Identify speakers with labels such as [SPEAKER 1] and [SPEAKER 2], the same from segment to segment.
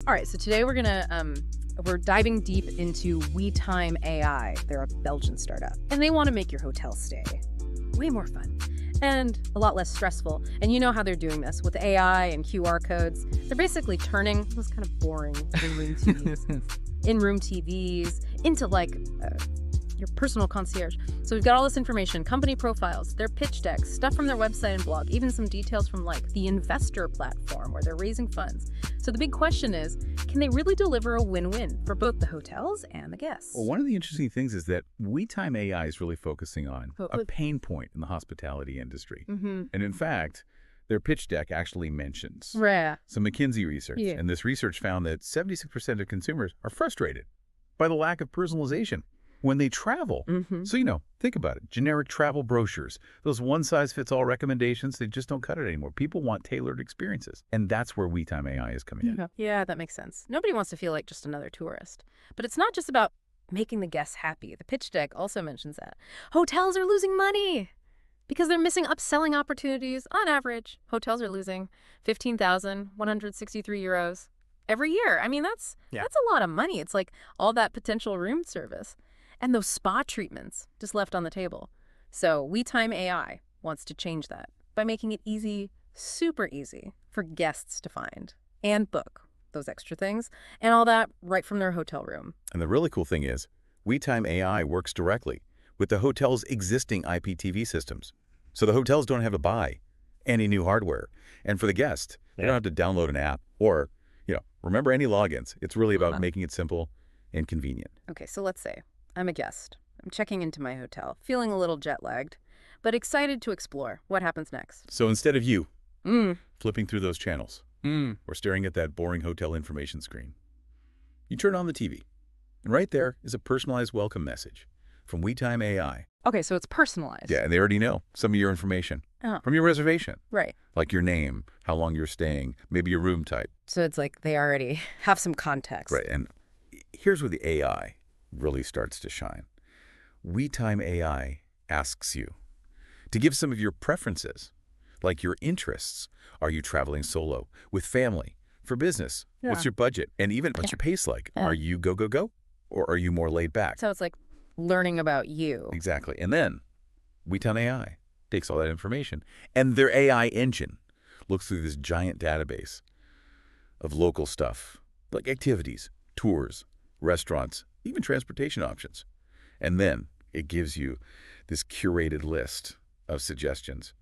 [SPEAKER 1] All right, so today we're diving deep into Wetime AI. They're a Belgian startup, and they want to make your hotel stay way more fun and a lot less stressful. And you know how they're doing this with AI and QR codes. They're basically turning those kind of boring in-room TVs into your personal concierge. So we've got all this information, company profiles, their pitch decks, stuff from their website and blog, even some details from the investor platform where they're raising funds. So the big question is, can they really deliver a win-win for both the hotels and the guests?
[SPEAKER 2] Well, one of the interesting things is that Wetime AI is really focusing on a pain point in the hospitality industry. And in fact, their pitch deck actually mentions some McKinsey research.
[SPEAKER 1] Yeah.
[SPEAKER 2] And this research found that 76% of consumers are frustrated by the lack of personalization when they travel. So, think about it. Generic travel brochures, those one-size-fits-all recommendations, they just don't cut it anymore. People want tailored experiences. And that's where Wetime AI is coming in.
[SPEAKER 1] Yeah, that makes sense. Nobody wants to feel like just another tourist. But it's not just about making the guests happy. The pitch deck also mentions that hotels are losing money because they're missing upselling opportunities. On average, hotels are losing 15,163 euros every year. I mean, that's a lot of money. It's like all that potential room service. And those spa treatments just left on the table. So Wetime AI wants to change that by making it easy, super easy for guests to find and book those extra things and all that right from their hotel room.
[SPEAKER 2] And the really cool thing is, Wetime AI works directly with the hotel's existing IPTV systems. So the hotels don't have to buy any new hardware. And for the guest, they don't have to download an app or, remember any logins. It's really about making it simple and convenient.
[SPEAKER 1] Okay, so let's say I'm a guest. I'm checking into my hotel, feeling a little jet-lagged, but excited to explore. What happens next?
[SPEAKER 2] So instead of you flipping through those channels or staring at that boring hotel information screen, you turn on the TV, and right there is a personalized welcome message from Wetime AI.
[SPEAKER 1] Okay, so it's personalized.
[SPEAKER 2] Yeah, and they already know some of your information from your reservation.
[SPEAKER 1] Right.
[SPEAKER 2] Like your name, how long you're staying, maybe your room type.
[SPEAKER 1] So it's like they already have some context.
[SPEAKER 2] Right, and here's where the AI really starts to shine. Wetime AI asks you to give some of your preferences, like your interests. Are you traveling solo, with family, for business?
[SPEAKER 1] Yeah.
[SPEAKER 2] What's your budget? And even what's your pace like? Are you go, go, go? Or are you more laid back?
[SPEAKER 1] So it's like learning about you.
[SPEAKER 2] Exactly. And then Wetime AI takes all that information, and their AI engine looks through this giant database of local stuff, like activities, tours, restaurants, even transportation options. And then it gives you this curated list of suggestions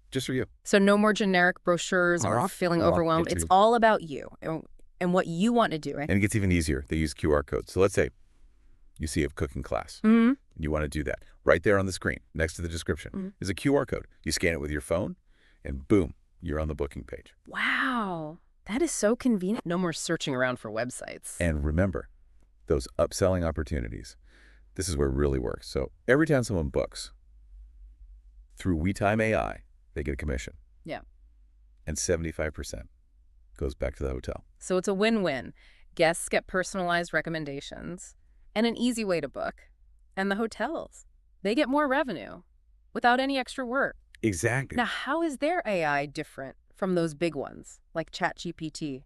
[SPEAKER 2] just for you.
[SPEAKER 1] So no more generic brochures or feeling overwhelmed. It's all about you and what you want to do. Right?
[SPEAKER 2] And it gets even easier. They use QR codes. So let's say you see a cooking class. You want to do that. Right there on the screen, next to the description, is a QR code. You scan it with your phone, and boom, you're on the booking page.
[SPEAKER 1] Wow. That is so convenient. No more searching around for websites.
[SPEAKER 2] And remember, those upselling opportunities, this is where it really works. So every time someone books through Wetime AI, they get a commission.
[SPEAKER 1] Yeah.
[SPEAKER 2] And 75% goes back to the hotel.
[SPEAKER 1] So it's a win-win. Guests get personalized recommendations and an easy way to book. And the hotels, they get more revenue without any extra work.
[SPEAKER 2] Exactly.
[SPEAKER 1] Now, how is their AI different from those big ones like ChatGPT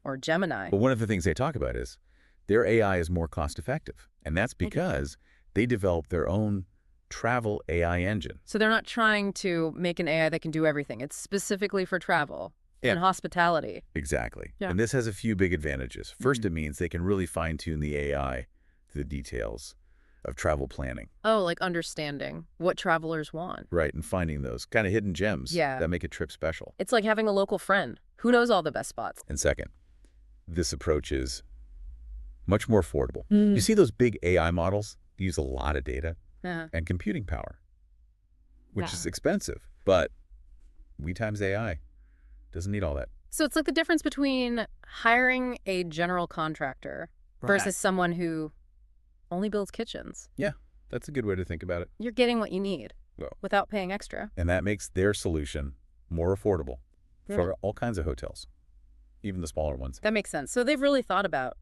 [SPEAKER 1] or Gemini?
[SPEAKER 2] Well, one of the things they talk about is their AI is more cost-effective. And that's because they developed their own travel AI engine.
[SPEAKER 1] So they're not trying to make an AI that can do everything. It's specifically for travel and hospitality.
[SPEAKER 2] Exactly.
[SPEAKER 1] Yeah.
[SPEAKER 2] And this has a few big advantages. First, it means they can really fine-tune the AI to the details of travel planning.
[SPEAKER 1] Oh, like understanding what travelers want.
[SPEAKER 2] Right, and finding those kind of hidden gems that make a trip special.
[SPEAKER 1] It's like having a local friend who knows all the best spots.
[SPEAKER 2] And second, this approach is much more affordable. You see those big AI models use a lot of data and computing power, which is expensive. But Wetime's AI doesn't need all that.
[SPEAKER 1] So it's like the difference between hiring a general contractor versus someone who only builds kitchens.
[SPEAKER 2] Yeah, that's a good way to think about it.
[SPEAKER 1] You're getting what you need without paying extra.
[SPEAKER 2] And that makes their solution more affordable for all kinds of hotels, even the smaller ones.
[SPEAKER 1] That makes sense. So they've really thought about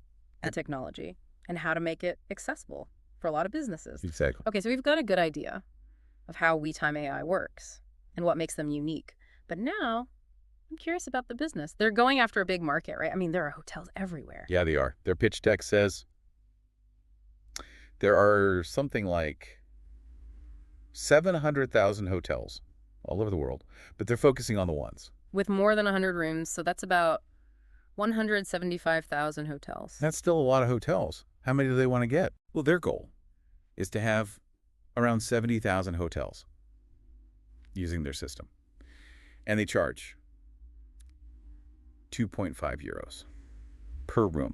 [SPEAKER 1] the technology and how to make it accessible for a lot of businesses.
[SPEAKER 2] Exactly.
[SPEAKER 1] Okay, so we've got a good idea of how Wetime AI works and what makes them unique. But now I'm curious about the business. They're going after a big market, right? I mean, there are hotels everywhere.
[SPEAKER 2] Yeah, they are. Their pitch deck says there are something like 700,000 hotels all over the world, but they're focusing on the ones.
[SPEAKER 1] With more than 100 rooms, so that's about 175,000 hotels.
[SPEAKER 2] That's still a lot of hotels. How many do they want to get? Well, their goal is to have around 70,000 hotels using their system. And they charge 2.5 euros per room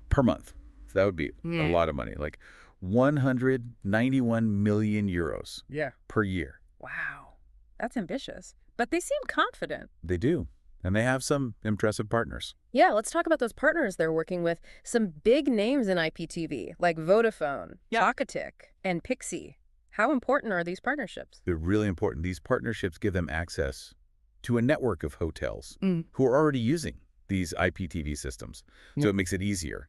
[SPEAKER 2] per month. So that would be a lot of money, like 191 million euros per year.
[SPEAKER 1] Wow. That's ambitious. But they seem confident.
[SPEAKER 2] They do. And they have some impressive partners.
[SPEAKER 1] Yeah, let's talk about those partners they're working with. Some big names in IPTV, like Vodafone, Talkatic, and Pixie. How important are these partnerships?
[SPEAKER 2] They're really important. These partnerships give them access to a network of hotels who are already using these IPTV systems. So it makes it easier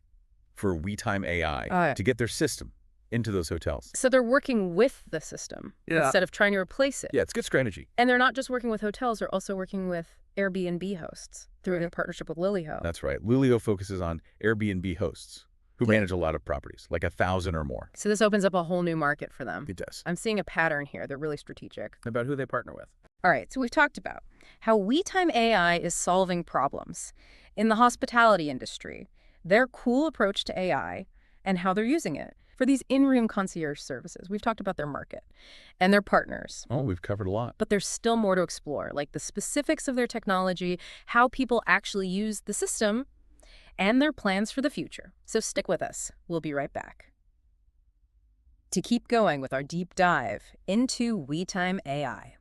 [SPEAKER 2] for Wetime AI to get their system into those hotels.
[SPEAKER 1] So they're working with the system instead of trying to replace it.
[SPEAKER 2] Yeah, it's good strategy.
[SPEAKER 1] And they're not just working with hotels, they're also working with Airbnb hosts through their partnership with Lilyho.
[SPEAKER 2] That's right. Lilyho focuses on Airbnb hosts who manage a lot of properties, like 1,000 or more.
[SPEAKER 1] So this opens up a whole new market for them.
[SPEAKER 2] It does.
[SPEAKER 1] I'm seeing a pattern here. They're really strategic.
[SPEAKER 2] About who they partner with.
[SPEAKER 1] All right, so we've talked about how Wetime AI is solving problems in the hospitality industry, their cool approach to AI, and how they're using it for these in-room concierge services. We've talked about their market and their partners.
[SPEAKER 2] Oh, we've covered a lot.
[SPEAKER 1] But there's still more to explore, like the specifics of their technology, how people actually use the system, and their plans for the future. So stick with us. We'll be right back to keep going with our deep dive into Wetime AI.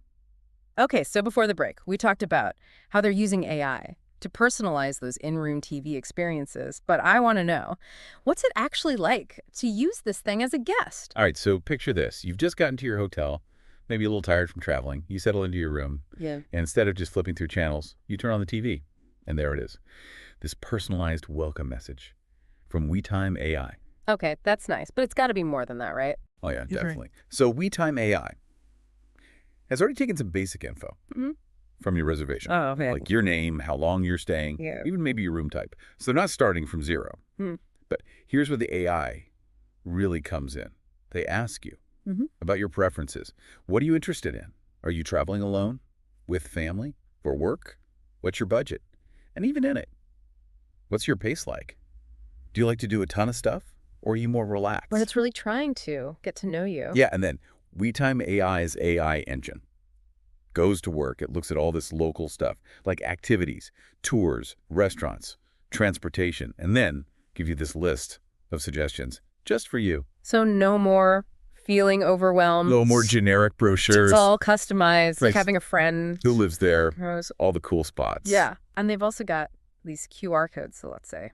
[SPEAKER 1] Okay, so before the break, we talked about how they're using AI to personalize those in-room TV experiences. But I want to know, what's it actually like to use this thing as a guest?
[SPEAKER 2] All right, so picture this. You've just gotten to your hotel, maybe a little tired from traveling. You settle into your room.
[SPEAKER 1] Yeah.
[SPEAKER 2] And instead of just flipping through channels, you turn on the TV. And there it is. This personalized welcome message from Wetime AI.
[SPEAKER 1] Okay, that's nice. But it's got to be more than that, right?
[SPEAKER 2] Oh, yeah, definitely. So Wetime AI has already taken some basic info from your reservation.
[SPEAKER 1] Oh, okay.
[SPEAKER 2] Like your name, how long you're staying, even maybe your room type. So they're not starting from zero. But here's where the AI really comes in. They ask you about your preferences. What are you interested in? Are you traveling alone, with family, for work? What's your budget? And even in it, what's your pace like? Do you like to do a ton of stuff, or are you more relaxed?
[SPEAKER 1] But it's really trying to get to know you.
[SPEAKER 2] Yeah, and then Wetime AI's AI engine goes to work. It looks at all this local stuff, like activities, tours, restaurants, transportation, and then give you this list of suggestions just for you.
[SPEAKER 1] So no more feeling overwhelmed.
[SPEAKER 2] No more generic brochures.
[SPEAKER 1] It's all customized, like
[SPEAKER 2] Right.
[SPEAKER 1] having a friend.
[SPEAKER 2] Who lives there?
[SPEAKER 1] Knows.
[SPEAKER 2] All the cool spots.
[SPEAKER 1] Yeah. And they've also got these QR codes. So let's say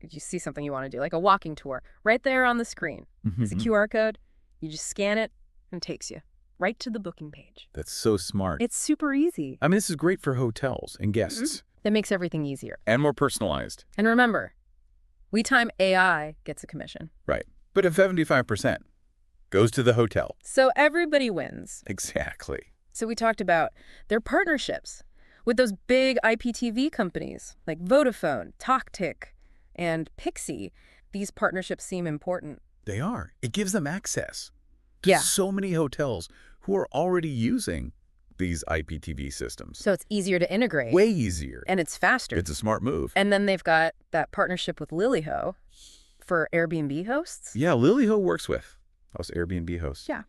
[SPEAKER 1] if you see something you want to do, like a walking tour, right there on the screen is a QR code. You just scan it and it takes you right to the booking page.
[SPEAKER 2] That's so smart.
[SPEAKER 1] It's super easy.
[SPEAKER 2] I mean, this is great for hotels and guests.
[SPEAKER 1] That makes everything easier.
[SPEAKER 2] And more personalized.
[SPEAKER 1] And remember, Wetime AI gets a commission.
[SPEAKER 2] Right. But if 75% goes to the hotel.
[SPEAKER 1] So everybody wins.
[SPEAKER 2] Exactly.
[SPEAKER 1] So we talked about their partnerships with those big IPTV companies like Vodafone, Talkatic, and Pixie. These partnerships seem important.
[SPEAKER 2] They are. It gives them access to so many hotels who are already using these IPTV systems.
[SPEAKER 1] So it's easier to integrate.
[SPEAKER 2] Way easier.
[SPEAKER 1] And it's faster.
[SPEAKER 2] It's a smart move.
[SPEAKER 1] And then they've got that partnership with Lilyho for Airbnb hosts.
[SPEAKER 2] Yeah, Lilyho works with us Airbnb hosts.
[SPEAKER 1] Yeah.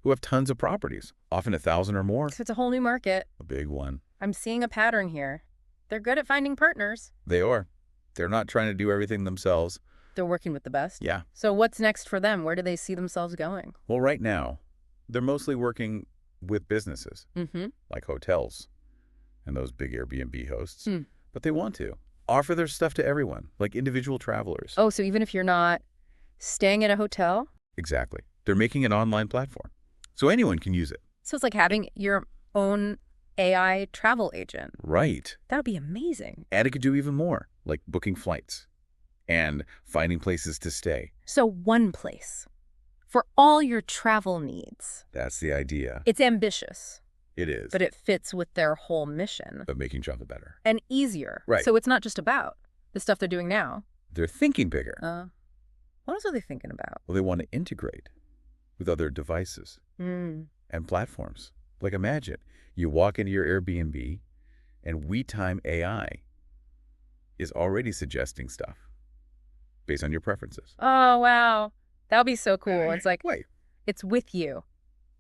[SPEAKER 2] Who have tons of properties, often 1,000 or more.
[SPEAKER 1] So it's a whole new market.
[SPEAKER 2] A big one.
[SPEAKER 1] I'm seeing a pattern here. They're good at finding partners.
[SPEAKER 2] They are. They're not trying to do everything themselves.
[SPEAKER 1] They're working with the best.
[SPEAKER 2] Yeah.
[SPEAKER 1] So what's next for them? Where do they see themselves going?
[SPEAKER 2] Well, right now, they're mostly working with businesses, like hotels and those big Airbnb hosts. But they want to offer their stuff to everyone, like individual travelers.
[SPEAKER 1] Oh, so even if you're not staying at a hotel?
[SPEAKER 2] Exactly. They're making an online platform, so anyone can use it.
[SPEAKER 1] So it's like having your own AI travel agent.
[SPEAKER 2] Right.
[SPEAKER 1] That would be amazing.
[SPEAKER 2] And it could do even more, like booking flights and finding places to stay.
[SPEAKER 1] So one place for all your travel needs.
[SPEAKER 2] That's the idea.
[SPEAKER 1] It's ambitious,
[SPEAKER 2] It is.
[SPEAKER 1] But it fits with their whole mission.
[SPEAKER 2] Of making travel better.
[SPEAKER 1] And easier.
[SPEAKER 2] Right.
[SPEAKER 1] So it's not just about the stuff they're doing now.
[SPEAKER 2] They're thinking bigger.
[SPEAKER 1] What else are they thinking about?
[SPEAKER 2] Well, they want to integrate with other devices and platforms. Like imagine, you walk into your Airbnb and Wetime AI is already suggesting stuff based on your preferences.
[SPEAKER 1] Oh, wow. That would be so cool. It's like,
[SPEAKER 2] Wait.
[SPEAKER 1] It's with you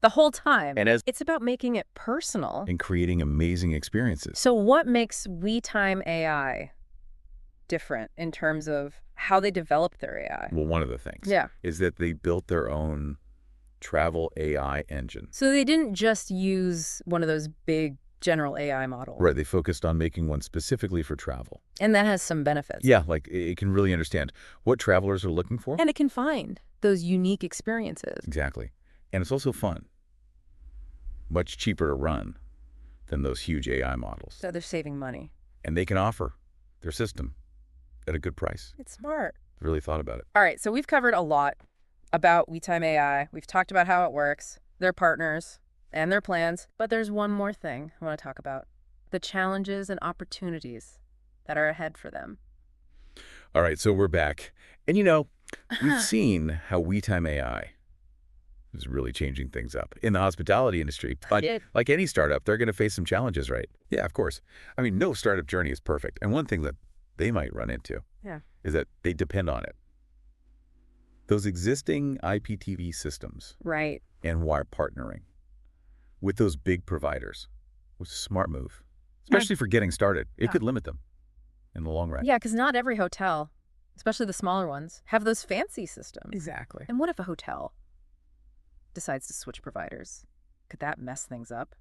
[SPEAKER 1] the whole time.
[SPEAKER 2] And
[SPEAKER 1] it's about making it personal.
[SPEAKER 2] And creating amazing experiences.
[SPEAKER 1] So what makes Wetime AI different in terms of how they develop their AI?
[SPEAKER 2] Well, one of the things is that they built their own travel AI engine.
[SPEAKER 1] So they didn't just use one of those big general AI models.
[SPEAKER 2] Right. They focused on making one specifically for travel.
[SPEAKER 1] And that has some benefits.
[SPEAKER 2] Yeah, like it can really understand what travelers are looking for.
[SPEAKER 1] And it can find those unique experiences.
[SPEAKER 2] Exactly. And it's also fun. Much cheaper to run than those huge AI models.
[SPEAKER 1] So they're saving money.
[SPEAKER 2] And they can offer their system at a good price.
[SPEAKER 1] It's smart.
[SPEAKER 2] Really thought about it.
[SPEAKER 1] All right, so we've covered a lot about Wetime AI. We've talked about how it works, their partners, and their plans. But there's one more thing I want to talk about. The challenges and opportunities that are ahead for them.
[SPEAKER 2] All right, so we're back. And we've seen how Wetime AI is really changing things up in the hospitality industry. But like any startup, they're going to face some challenges, right? Yeah, of course. I mean, no startup journey is perfect. And one thing that they might run into is that they depend on it. Those existing IPTV systems and wire partnering with those big providers was a smart move, especially for getting started. It could limit them in the long run.
[SPEAKER 1] Yeah, because not every hotel, especially the smaller ones, have those fancy systems.
[SPEAKER 2] Exactly.
[SPEAKER 1] And what if a hotel decides to switch providers? Could that mess things up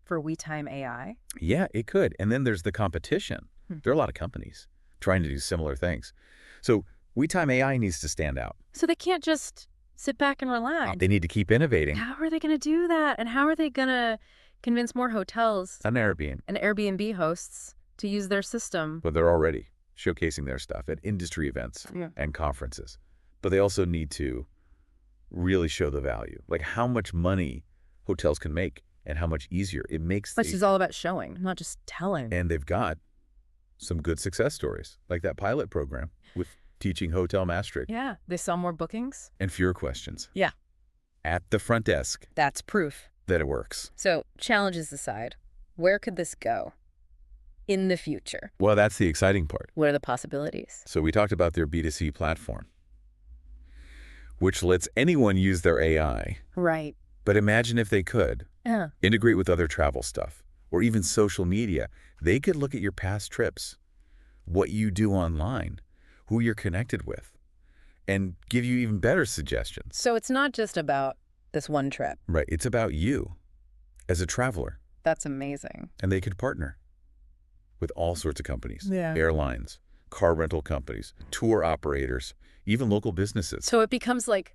[SPEAKER 1] for Wetime AI?
[SPEAKER 2] Yeah, it could. And then there's the competition. There are a lot of companies trying to do similar things. So Wetime AI needs to stand out.
[SPEAKER 1] So they can't just sit back and relax.
[SPEAKER 2] They need to keep innovating.
[SPEAKER 1] How are they going to do that? And how are they going to convince more hotels
[SPEAKER 2] and
[SPEAKER 1] Airbnb hosts to use their system?
[SPEAKER 2] But they're already showcasing their stuff at industry events and conferences. But they also need to really show the value, like how much money hotels can make and how much easier it makes.
[SPEAKER 1] Which is all about showing, not just telling.
[SPEAKER 2] And they've got some good success stories, like that pilot program with teaching hotel mastery.
[SPEAKER 1] Yeah, they saw more bookings.
[SPEAKER 2] And fewer questions.
[SPEAKER 1] Yeah.
[SPEAKER 2] At the front desk.
[SPEAKER 1] That's proof
[SPEAKER 2] that it works.
[SPEAKER 1] So, challenges aside, where could this go in the future?
[SPEAKER 2] Well, that's the exciting part.
[SPEAKER 1] What are the possibilities?
[SPEAKER 2] So we talked about their B2C platform, which lets anyone use their AI.
[SPEAKER 1] Right.
[SPEAKER 2] But imagine if they could integrate with other travel stuff or even social media. They could look at your past trips, what you do online, who you're connected with, and give you even better suggestions.
[SPEAKER 1] So it's not just about this one trip.
[SPEAKER 2] Right. It's about you as a traveler.
[SPEAKER 1] That's amazing.
[SPEAKER 2] And they could partner with all sorts of companies,
[SPEAKER 1] Yeah.
[SPEAKER 2] airlines, car rental companies, tour operators, even local businesses.
[SPEAKER 1] So it becomes like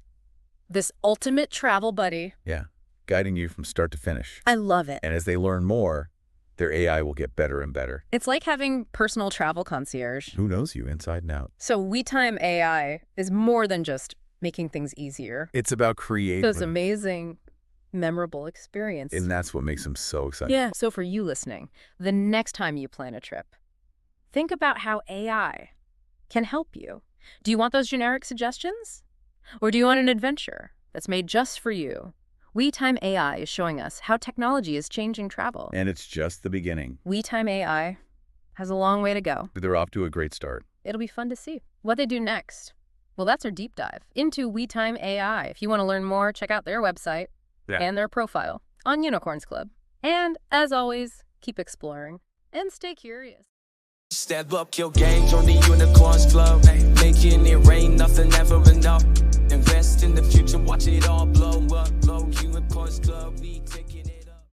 [SPEAKER 1] this ultimate travel buddy.
[SPEAKER 2] Yeah, guiding you from start to finish.
[SPEAKER 1] I love it.
[SPEAKER 2] And as they learn more, their AI will get better and better.
[SPEAKER 1] It's like having personal travel concierge.
[SPEAKER 2] Who knows you inside and out.
[SPEAKER 1] So Wetime AI is more than just making things easier.
[SPEAKER 2] It's about creating
[SPEAKER 1] those amazing, memorable experiences.
[SPEAKER 2] And that's what makes them so exciting.
[SPEAKER 1] Yeah. So for you listening, the next time you plan a trip, think about how AI can help you. Do you want those generic suggestions? Or do you want an adventure that's made just for you? Wetime AI is showing us how technology is changing travel.
[SPEAKER 2] And it's just the beginning.
[SPEAKER 1] Wetime AI has a long way to go.
[SPEAKER 2] But they're off to a great start.
[SPEAKER 1] It'll be fun to see what they do next. Well, that's our deep dive into Wetime AI. If you want to learn more, check out their website and their profile on Unicorns Club. And as always, keep exploring and stay curious.
[SPEAKER 3] Step up your game, join the Unicorns Club. Making it rain, nothing ever enough. Invest in the future, watch it all.